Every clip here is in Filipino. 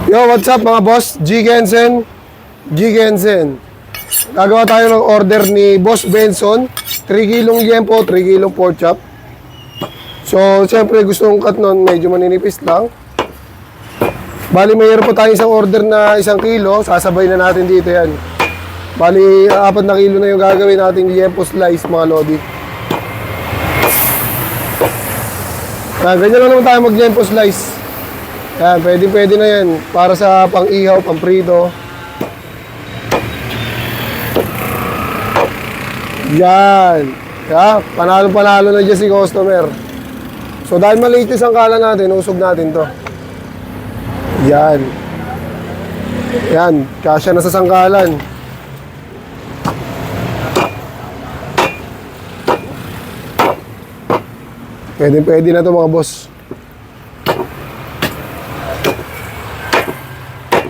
Yo, what's up mga boss? G Gensen. Gagawa tayo ng order ni Boss Benson. 3 kilong liempo, 3 kilong pork chop. So, siyempre gusto kong cut nun, medyo maninipis lang. Bali, mayroon po tayo isang order na 1 kilo. Sasabay na natin dito yan. Bali, 4 na kilo na yung gagawin nating liempo slice mga lodi. Ganyan lang naman tayo mag liempo slice. Yan, pwede na yan. Para sa pang-ihaw, pang-prito. Yan. Kaya, panalo-panalo na dyan si customer. So, dahil maliit yung sangkalan natin, usog natin to. Yan. Yan, kasya na sa sangkalan. Pwede na to mga boss.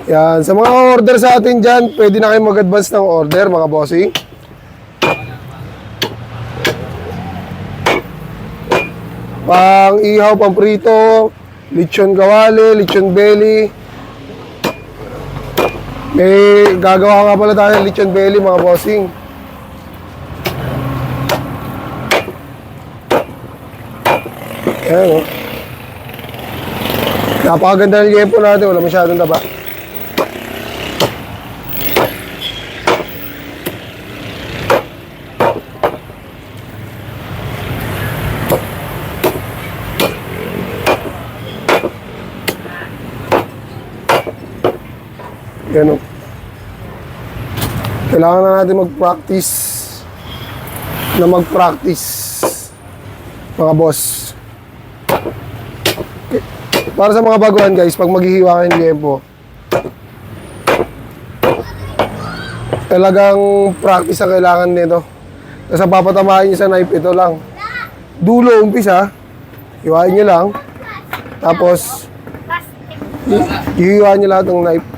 Yan, sa mga order sa atin dyan, pwede na kayo mag-advance ng order mga bossing. Pang ihaw, pang prito, lechon kawali, lechon belly. May gagawa nga pala tayo ng lechon belly mga bossing. Ayan o. Napakaganda ng liempo natin, wala masyadong taba. Yan o. Kailangan na natin mag-practice mga boss. Para sa mga baguhan guys, pag maghihiwa kayo ng liempo, talagang practice ang kailangan nito. Kasi papatamahin nyo sa knife, ito lang. Dulo, umpisa, hiwain nyo lang. Tapos, hihiwain nyo lahat ng knife.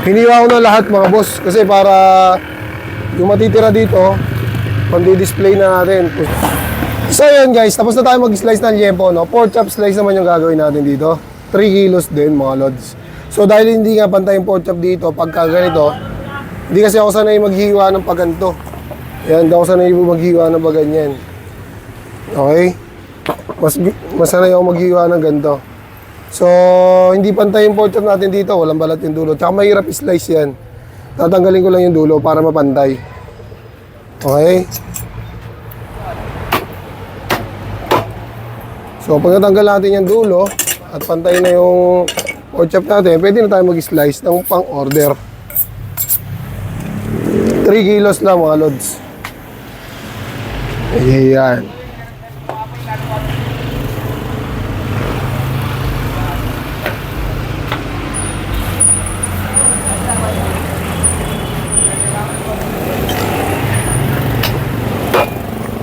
Hiniwa ko na lahat mga boss kasi para yung matitira dito pandi-display na natin. So yun guys, tapos na tayo mag-slice ng liempo, no? Pork chop slice naman yung gagawin natin dito. 3 kilos din mga lods. So dahil hindi nga pantay yung pork chop dito pagka ganito, hindi kasi ako sanay maghiwa ng paganto. Yan, daw sanay maghiwa ng paganyan. Okay? Mas sanay ako maghiwa ng ganito. So, hindi pantay yung pork chop natin dito. Walang balat yung dulo. Tsaka mahirap i-slice yan. Tatanggalin ko lang yung dulo para mapantay. Okay? So, pag natanggal natin yung dulo at pantay na yung pork chop natin, pwede na tayo mag-slice ng pang-order. 3 kilos lang mga lods. Ayan.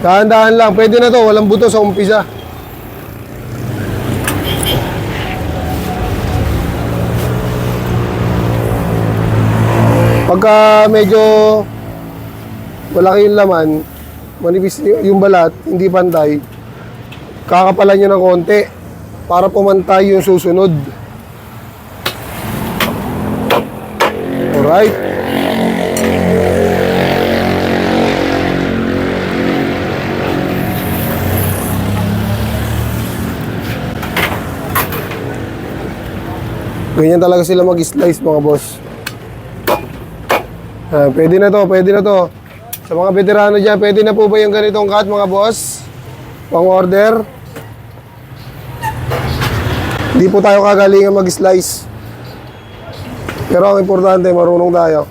Dahan-dahan lang. Pwede na to. Walang buto sa umpisa. Pagka medyo malaki yung laman, manipis yung balat, hindi pantay, kakapalan nyo ng konti para pumantay yung susunod. Alright. Ganyan talaga sila mag-slice mga boss. Pwede na to. Sa mga veterano dyan, pwede na po ba yung ganitong cut mga boss? Pang order. Hindi po tayo kagalingan mag-slice. Pero ang importante, marunong tayo.